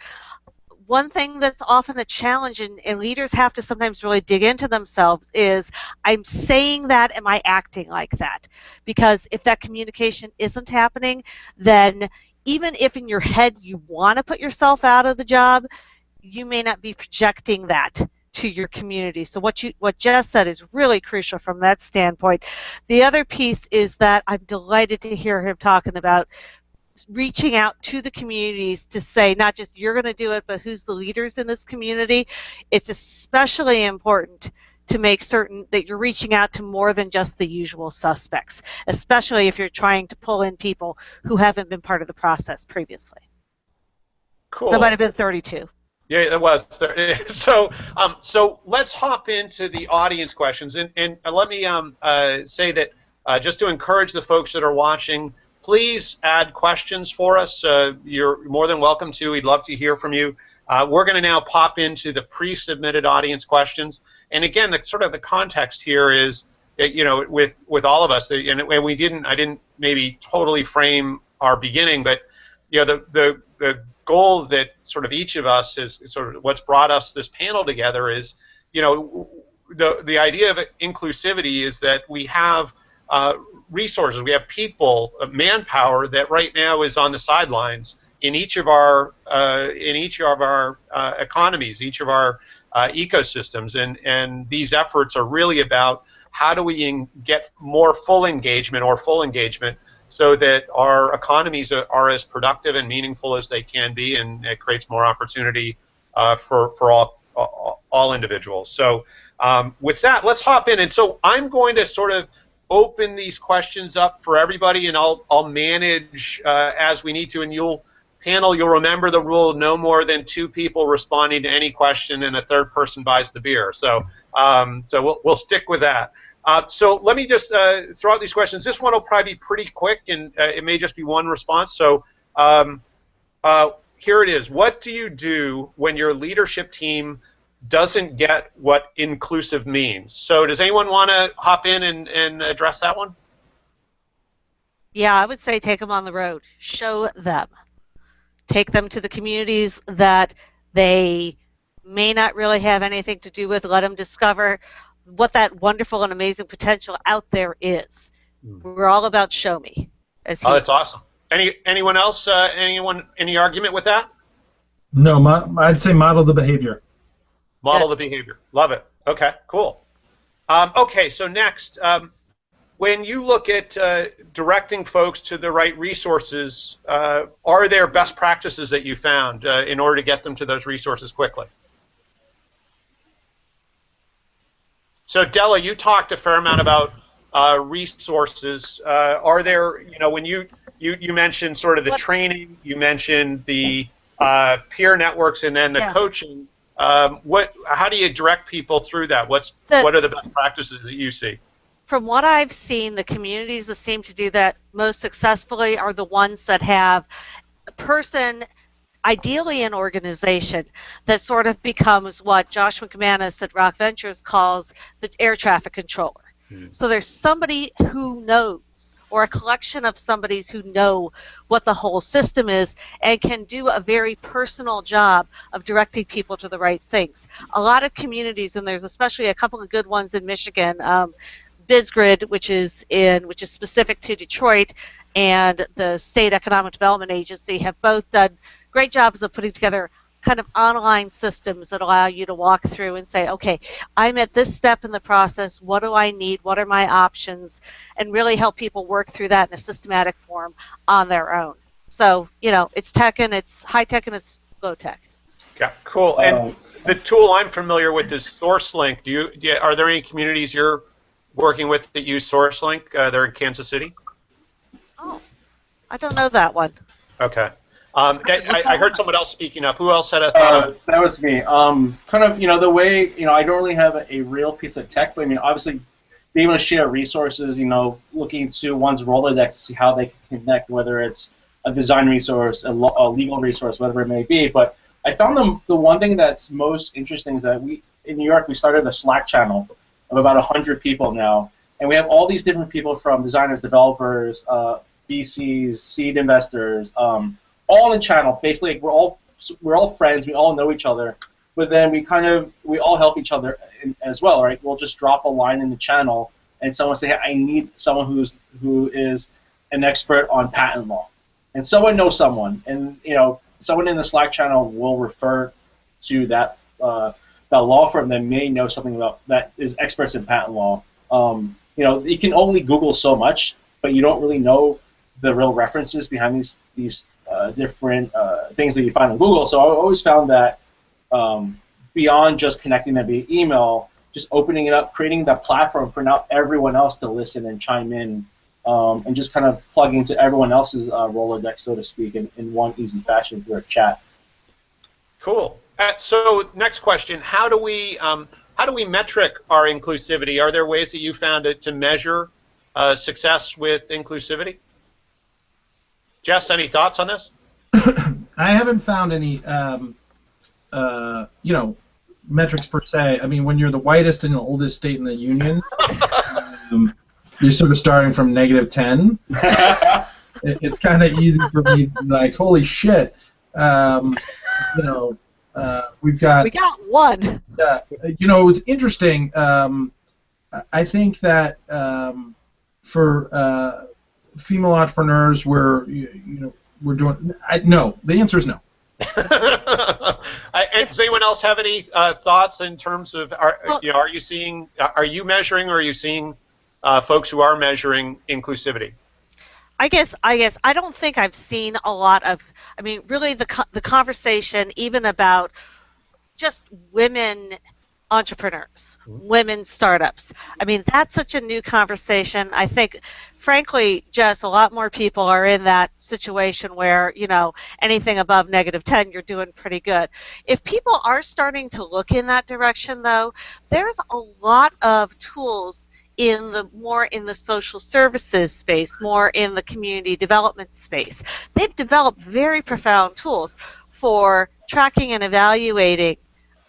One thing that's often a challenge, and leaders have to sometimes really dig into themselves, is, I'm saying that, am I acting like that? Because if that communication isn't happening, then even if in your head you want to put yourself out of the job, you may not be projecting that to your community. So what Jess said is really crucial from that standpoint. The other piece is that I'm delighted to hear him talking about reaching out to the communities to say not just you're going to do it, but who's the leaders in this community. It's especially important to make certain that you're reaching out to more than just the usual suspects, especially if you're trying to pull in people who haven't been part of the process previously. Cool. That might have been 32. Yeah, that was. So let's hop into the audience questions, and let me say that just to encourage the folks that are watching, please add questions for us. You're more than welcome to. We'd love to hear from you. We're going to now pop into the pre-submitted audience questions, and again, the context here is, with all of us, and I didn't maybe totally frame our beginning, but the goal that sort of each of us is sort of what's brought us this panel together is, the idea of inclusivity is that we have resources, we have people, manpower that right now is on the sidelines in each of our economies, each of our ecosystems, and these efforts are really about how do we get more full engagement so that our economies are as productive and meaningful as they can be, and it creates more opportunity for all individuals. So with that, let's hop in. And so I'm going to sort of open these questions up for everybody, and I'll manage as we need to, and you'll panel, you'll remember the rule: no more than 2 people responding to any question, and the 3rd person buys the beer. So, we'll stick with that. So let me just throw out these questions. This one will probably be pretty quick, and it may just be one response. So here it is. What do you do when your leadership team doesn't get what inclusive means? So does anyone want to hop in and address that one? Yeah, I would say take them on the road. Show them. Take them to the communities that they may not really have anything to do with. Let them discover what that wonderful and amazing potential out there is. We're all about show me. Oh, that's awesome. Anyone else? Any argument with that? No, I'd say model the behavior. Model the behavior. Love it. Okay, cool. Okay, so next, when you look at directing folks to the right resources, are there best practices that you found in order to get them to those resources quickly? So Della, you talked a fair amount about resources. Are there, when you mentioned sort of the training, you mentioned the peer networks, and then the coaching. How do you direct people through that? What are the best practices that you see? From what I've seen, the communities that seem to do that most successfully are the ones that have a person, ideally an organization, that sort of becomes what Josh McManus at Rock Ventures calls the air traffic controller. So there's somebody who knows, or a collection of somebodies who know what the whole system is and can do a very personal job of directing people to the right things. A lot of communities, and there's especially a couple of good ones in Michigan, BizGrid, which is specific to Detroit, and the State Economic Development Agency have both done great jobs of putting together kind of online systems that allow you to walk through and say, okay, I'm at this step in the process, what do I need, what are my options, and really help people work through that in a systematic form on their own. So, it's tech, and it's high tech, and it's low tech. Yeah, cool. And the tool I'm familiar with is SourceLink. Are there any communities you're working with that use SourceLink? They're in Kansas City? Oh, I don't know that one. Okay. I heard someone else speaking up. Who else had a thought? That was me. Kind of, the way, I don't really have a real piece of tech, but obviously being able to share resources, looking to one's Rolodex to see how they can connect, whether it's a design resource, a legal resource, whatever it may be. But I found the one thing that's most interesting is that in New York, we started a Slack channel of about 100 people now, and we have all these different people from designers, developers, VCs, seed investors, all in the channel. Basically, we're all friends. We all know each other, but then we all help each other as well, right? We'll just drop a line in the channel, and someone say, hey, I need someone who is an expert on patent law, and someone knows someone, and someone in the Slack channel will refer to that law firm that may know something about that is experts in patent law. You can only Google so much, but you don't really know the real references behind these different things that you find on Google. So I always found that beyond just connecting them via email, just opening it up, creating that platform for now everyone else to listen and chime in, and just kind of plug into everyone else's Rolodex, so to speak, in one easy fashion through a chat. Cool. So next question: How do we metric our inclusivity? Are there ways that you found to measure success with inclusivity? Jess, any thoughts on this? I haven't found any, metrics per se. I mean, when you're the whitest and the oldest state in the union, you're sort of starting from -10. It's kind of easy for me to be like, holy shit, we got one. It was interesting. I think that for female entrepreneurs, we're doing. No, the answer is no. Does anyone else have any thoughts in terms of are you measuring, or are you seeing folks who are measuring inclusivity? I guess I don't think I've seen a lot of. I mean, really, the conversation even about just women entrepreneurs, women startups. I mean, that's such a new conversation. I think, frankly, Jess, a lot more people are in that situation where, you know, anything above -10, you're doing pretty good. If people are starting to look in that direction, though, there's a lot of tools more in the social services space, more in the community development space. They've developed very profound tools for tracking and evaluating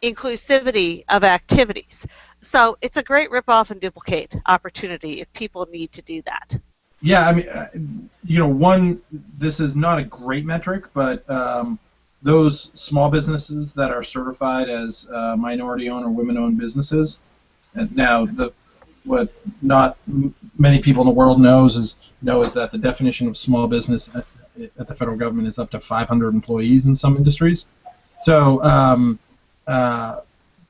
inclusivity of activities. So it's a great rip-off and duplicate opportunity if people need to do that. Yeah, I mean, you know, this is not a great metric, but those small businesses that are certified as minority-owned or women-owned businesses, and now what not many people in the world know is that the definition of small business at the federal government is up to 500 employees in some industries. So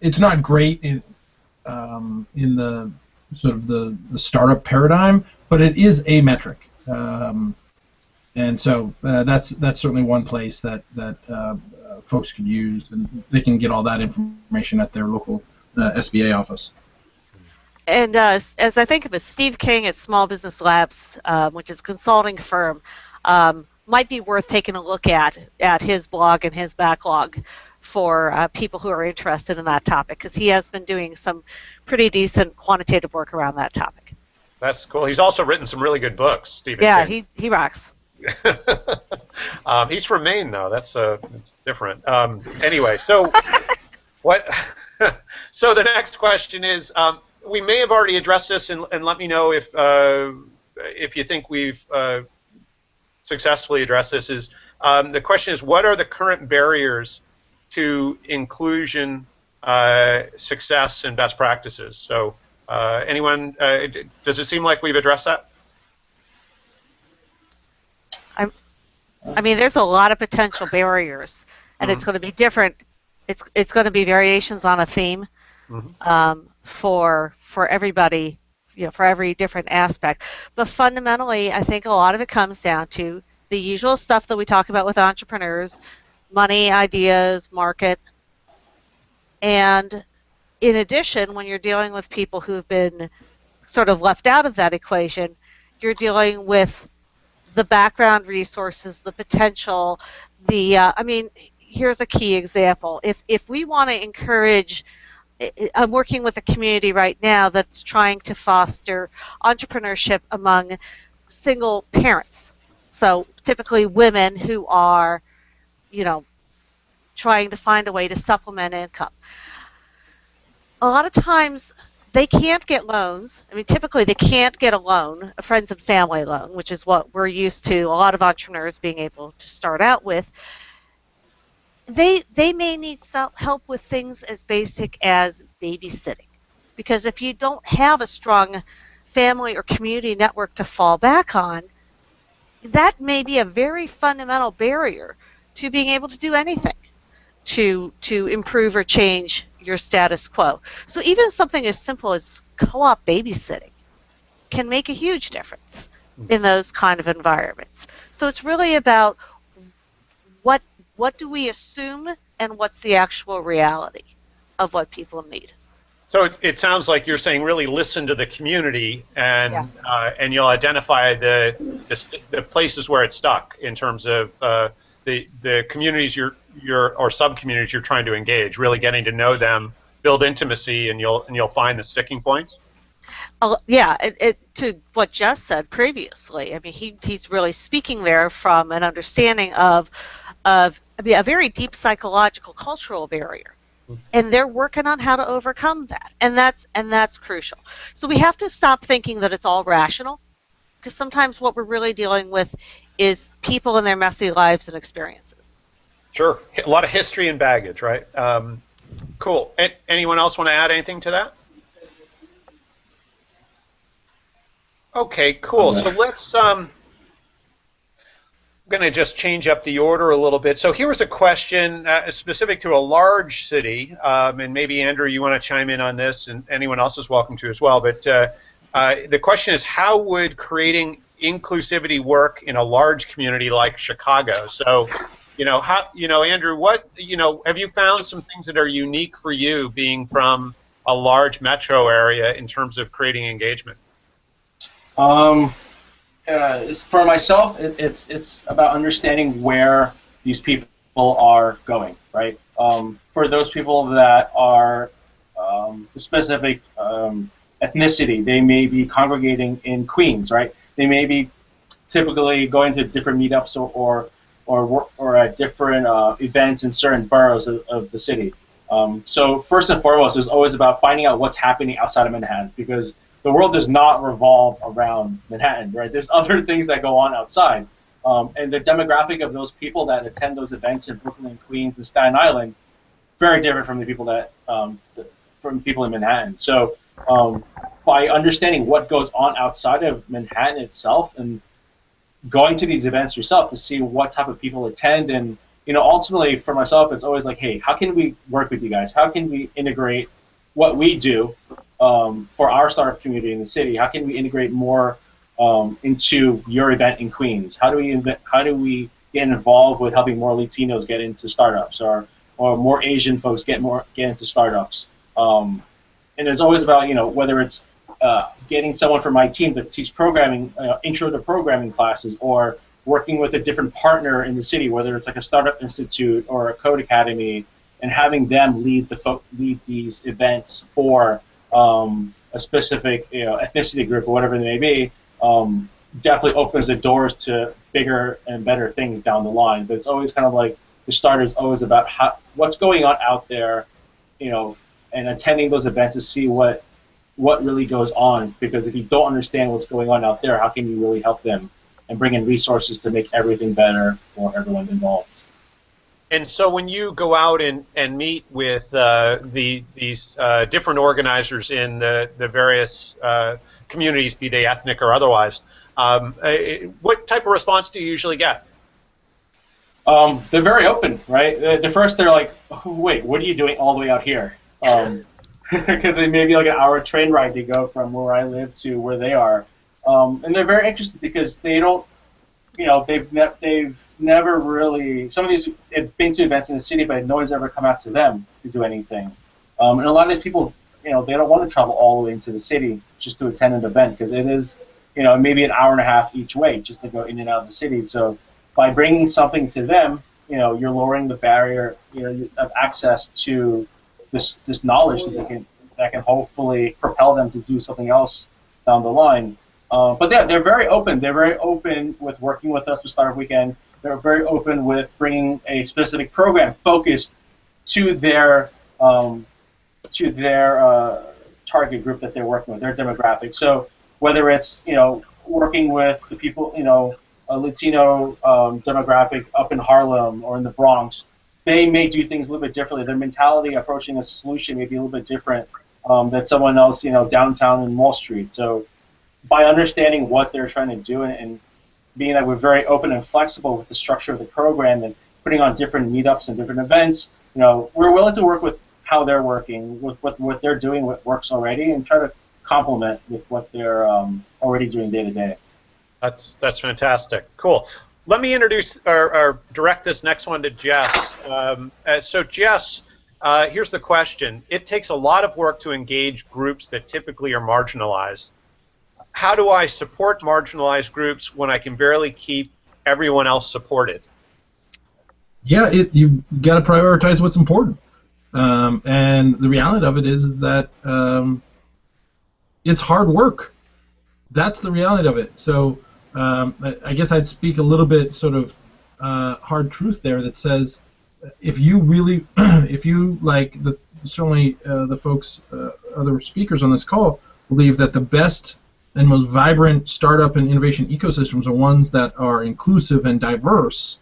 it's not great in the sort of the startup paradigm, but it is a metric, and so that's certainly one place that folks can use, and they can get all that information at their local SBA office. And as I think of it, Steve King at Small Business Labs, which is a consulting firm, might be worth taking a look at his blog and his backlog for people who are interested in that topic, because he has been doing some pretty decent quantitative work around that topic. That's cool. He's also written some really good books, Stephen. Yeah, King. he rocks. He's from Maine, though. That's it's different. Anyway, so what? So the next question is, we may have already addressed this, and let me know if you think we've successfully addressed this. Is the question is, what are the current barriers to inclusion, success, and best practices? So, anyone? Does it seem like we've addressed that? I mean, there's a lot of potential barriers, and it's going to be different. It's going to be variations on a theme for everybody, you know, for every different aspect. But fundamentally, I think a lot of it comes down to the usual stuff that we talk about with entrepreneurs: money, ideas, market. And in addition, when you're dealing with people who've been sort of left out of that equation, you're dealing with the background resources, the potential, I mean, here's a key example. If we want to encourage, I'm working with a community right now that's trying to foster entrepreneurship among single parents. So typically women who are, you know, trying to find a way to supplement income. A lot of times they can't get loans. I mean, typically they can't get a loan, a friends and family loan, which is what we're used to, a lot of entrepreneurs being able to start out with. They may need help with things as basic as babysitting, because if you don't have a strong family or community network to fall back on, that may be a very fundamental barrier to being able to do anything to improve or change your status quo. So even something as simple as co-op babysitting can make a huge difference in those kind of environments. So it's really about what do we assume and what's the actual reality of what people need. So it sounds like you're saying really listen to the community, and you'll identify the places where it's stuck in terms of the communities or sub-communities you're trying to engage, really getting to know them, build intimacy, and you'll find the sticking points. Yeah, to what Jess said previously, I mean, he's really speaking there from an understanding of a very deep psychological, cultural barrier, and they're working on how to overcome that, and that's crucial. So we have to stop thinking that it's all rational, because sometimes what we're really dealing with is people and their messy lives and experiences. Sure, a lot of history and baggage, right? Cool. Anyone else want to add anything to that? Okay, cool. So let's, I'm going to just change up the order a little bit. So here was a question specific to a large city, and maybe Andrew, you want to chime in on this, and anyone else is welcome to as well. But the question is, how would creating inclusivity work in a large community like Chicago? So, Andrew, have you found some things that are unique for you, being from a large metro area in terms of creating engagement? For myself, it's about understanding where these people are going, right? For those people that are specific ethnicity, they may be congregating in Queens, right? They may be typically going to different meetups or at different events in certain boroughs of the city. So first and foremost, it's always about finding out what's happening outside of Manhattan, because the world does not revolve around Manhattan, right? There's other things that go on outside. And the demographic of those people that attend those events in Brooklyn, Queens, and Staten Island, very different from the people from people in Manhattan. So by understanding what goes on outside of Manhattan itself and going to these events yourself to see what type of people attend, and ultimately for myself, it's always like, hey, how can we work with you guys? How can we integrate what we do for our startup community in the city? How can we integrate more into your event in Queens? How do we get involved with helping more Latinos get into startups, or more Asian folks get into startups? And it's always about whether it's getting someone from my team to teach programming, intro to programming classes, or working with a different partner in the city, whether it's like a startup institute or a code academy, and having them lead these events for a specific ethnicity group or whatever they may be, definitely opens the doors to bigger and better things down the line. But it's always kind of like the starter is always about what's going on out there, and attending those events to see what really goes on. Because if you don't understand what's going on out there, how can you really help them and bring in resources to make everything better for everyone involved? And so when you go out and meet with these different organizers in the various communities, be they ethnic or otherwise, what type of response do you usually get? They're very open, right? The first, they're like, oh, wait, what are you doing all the way out here? Because it may be like an hour train ride to go from where I live to where they are. And they're very interested because they don't, they've never really, some of these have been to events in the city, but no one's ever come out to them to do anything. And a lot of these people, they don't want to travel all the way into the city just to attend an event, because it is, maybe an hour and a half each way just to go in and out of the city. So by bringing something to them, you're lowering the barrier, of access to this knowledge that can hopefully propel them to do something else down the line. But yeah, they're very open. They're very open with working with us for Startup Weekend. They're very open with bringing a specific program focused to their target group that they're working with, their demographic. So whether it's working with the people, a Latino demographic up in Harlem or in the Bronx, they may do things a little bit differently. Their mentality approaching a solution may be a little bit different than someone else, downtown in Wall Street. So by understanding what they're trying to do and being that we're very open and flexible with the structure of the program and putting on different meetups and different events, we're willing to work with how they're working, with what they're doing, what works already, and try to complement with what they're already doing day to day. That's fantastic. Cool. Let me introduce or direct this next one to Jess. So Jess, here's the question. It takes a lot of work to engage groups that typically are marginalized. How do I support marginalized groups when I can barely keep everyone else supported? Yeah, you got to prioritize what's important. And the reality of it is that it's hard work. That's the reality of it. So I guess I'd speak a little bit sort of hard truth there that says if you really, if you like certainly the folks, other speakers on this call believe that the best and most vibrant startup and innovation ecosystems are ones that are inclusive and diverse,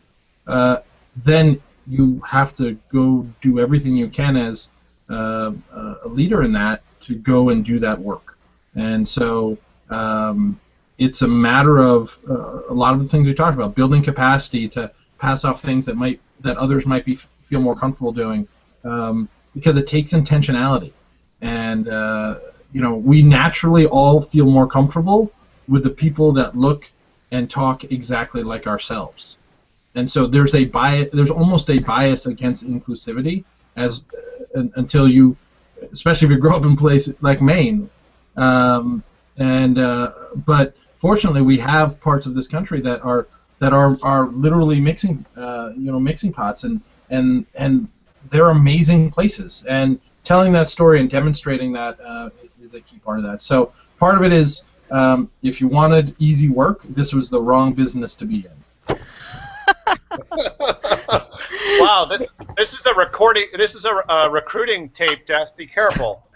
then you have to go do everything you can as a leader in that to go and do that work. And so it's a matter of a lot of the things we talked about, building capacity to pass off things that others might feel more comfortable doing, because it takes intentionality. And we naturally all feel more comfortable with the people that look and talk exactly like ourselves. And so there's a bias. There's almost a bias against inclusivity until you especially if you grow up in a place like Maine. But fortunately, we have parts of this country that are literally mixing mixing pots, and they're amazing places. And telling that story and demonstrating that is a key part of that. So part of it is if you wanted easy work, this was the wrong business to be in. Wow, this is a recording. This is a recruiting tape, Jess. Be careful.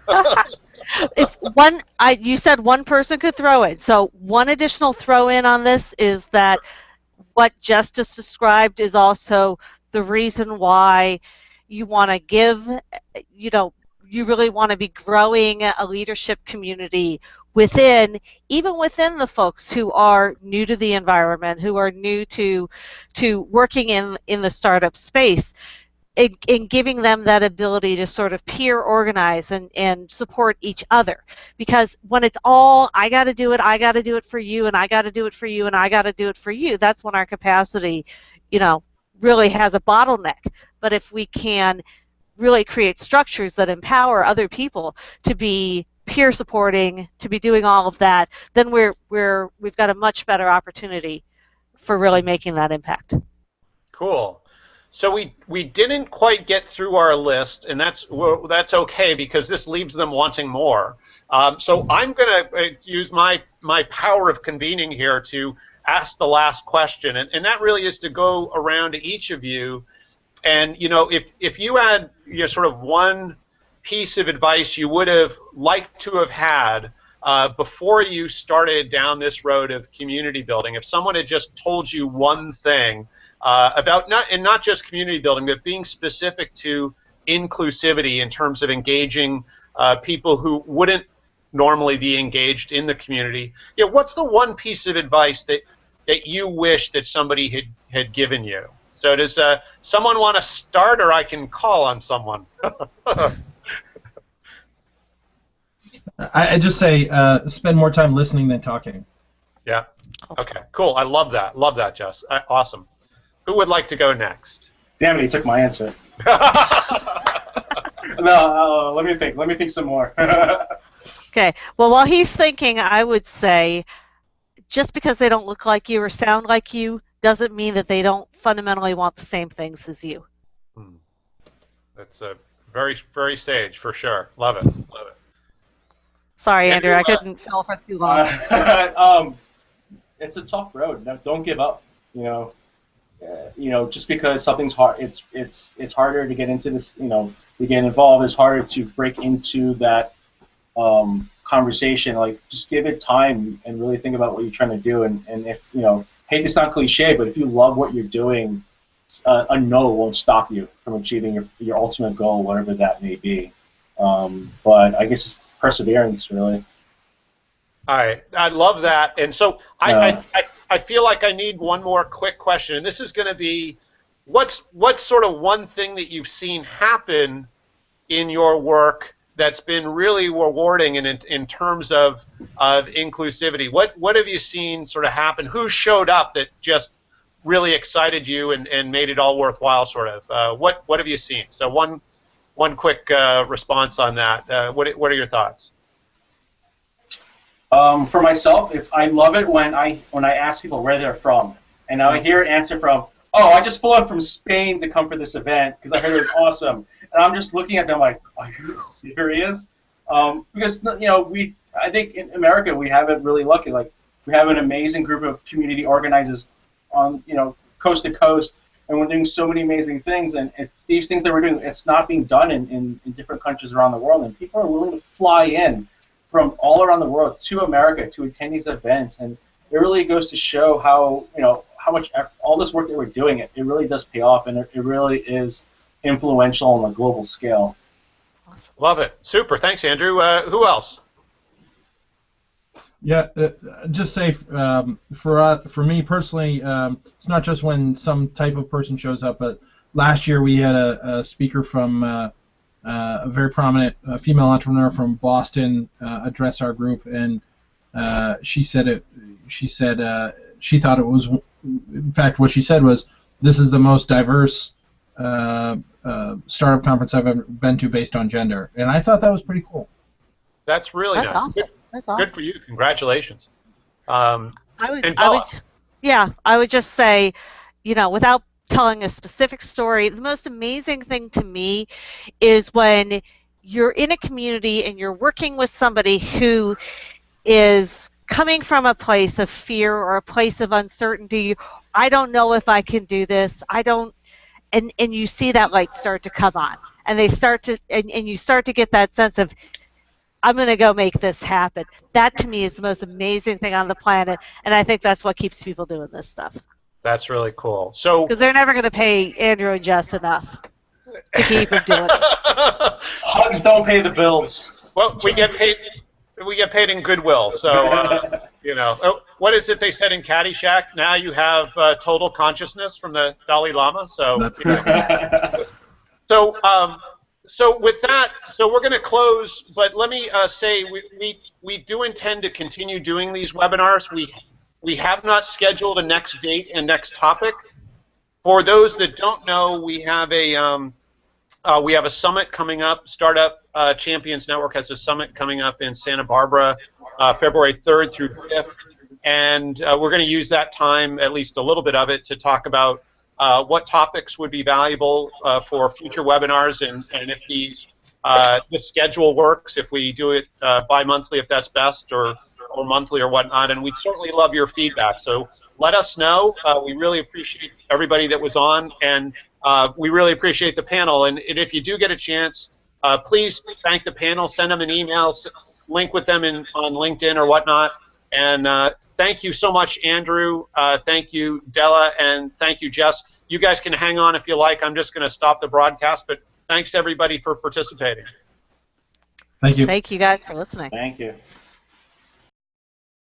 You said one person could throw in. So one additional throw in on this is that what Jess just described is also the reason why you want to give. You really want to be growing a leadership community even within the folks who are new to the environment, who are new to working in the startup space, in giving them that ability to sort of peer organize and support each other. Because when it's all, I got to do it for you, and I got to do it for you, and I got to do it for you, that's when our capacity, really has a bottleneck. But if we can really create structures that empower other people to be peer supporting, to be doing all of that, then we've got a much better opportunity for really making that impact. Cool. So we didn't quite get through our list, and that's okay, because this leaves them wanting more. So I'm going to use my power of convening here to ask the last question, and that really is to go around to each of you. And if you had sort of one piece of advice you would have liked to have had before you started down this road of community building, if someone had just told you one thing about not just community building, but being specific to inclusivity in terms of engaging people who wouldn't normally be engaged in the community, what's the one piece of advice that you wish that somebody had given you? So does someone want to start, or I can call on someone? I just say spend more time listening than talking. Yeah. Okay. Cool. I love that. Love that, Jess. Awesome. Who would like to go next? Damn it, he took my answer. No, let me think. Let me think some more. Okay. Well, while he's thinking, I would say, just because they don't look like you or sound like you doesn't mean that they don't fundamentally want the same things as you. That's a very, very sage, for sure. Love it. Love it. Sorry, Andrew, I couldn't fill for too long. It's a tough road. Don't give up. Just because something's hard, it's harder to get into this. To get involved, it's harder to break into that conversation. Like, just give it time and really think about what you're trying to do. And if hate to sound cliche, but if you love what you're doing, a no won't stop you from achieving your ultimate goal, whatever that may be. But I guess it's perseverance, really. All right, I love that. And so I feel like I need one more quick question, and this is going to be, what's sort of one thing that you've seen happen in your work that's been really rewarding in terms of inclusivity? What have you seen sort of happen? Who showed up that just really excited you and made it all worthwhile, sort of? What have you seen? So one quick response on that. What are your thoughts? For myself, I love it when I ask people where they're from, and I hear an answer from, "Oh, I just flew in from Spain to come for this event because I heard it was awesome." And I'm just looking at them like, "Are you serious?" Because I think in America we have it really lucky. Like, we have an amazing group of community organizers on coast to coast, and we're doing so many amazing things. And these things that we're doing, it's not being done in different countries around the world, and people are willing to fly in from all around the world to America to attend these events. And it really goes to show how how much all this work that we're doing, it really does pay off, and it really is influential on a global scale. Awesome. Love it. Super. Thanks, Andrew. Who else? Yeah, just say for me personally, it's not just when some type of person shows up, but last year we had a speaker from a very prominent female entrepreneur from Boston address our group, and she said she thought it was, in fact, what she said was, this is the most diverse startup conference I've ever been to based on gender, and I thought that was pretty cool. That's really nice. Awesome. Good, That's awesome. good for you. Congratulations. I would just say, without telling a specific story, the most amazing thing to me is when you're in a community and you're working with somebody who is coming from a place of fear or a place of uncertainty. I don't know if I can do this. And you see that light start to come on, and they start to, and you start to get that sense of, I'm going to go make this happen. That to me is the most amazing thing on the planet, and I think that's what keeps people doing this stuff. That's really cool. So, because they're never going to pay Andrew and Jess enough to keep them doing it. Hugs don't pay the bills. Well, we get paid. We get paid in goodwill. So, what is it they said in Caddyshack? Now you have total consciousness from the Dalai Lama. So, That's correct. So with that, we're going to close. But let me say, we do intend to continue doing these webinars. We have not scheduled a next date and next topic. For those that don't know, we have a summit coming up. Startup Champions Network has a summit coming up in Santa Barbara, February 3rd through 5th, and we're going to use that time, at least a little bit of it, to talk about what topics would be valuable for future webinars, and if the schedule works, if we do it bi-monthly, if that's best, or monthly or whatnot, and we'd certainly love your feedback. So let us know. We really appreciate everybody that was on, and we really appreciate the panel. And if you do get a chance, please thank the panel, send them an email, link with them on LinkedIn or whatnot. And thank you so much, Andrew. Thank you, Della, and thank you, Jess. You guys can hang on if you like. I'm just going to stop the broadcast, but thanks everybody for participating. Thank you. Thank you guys for listening. Thank you.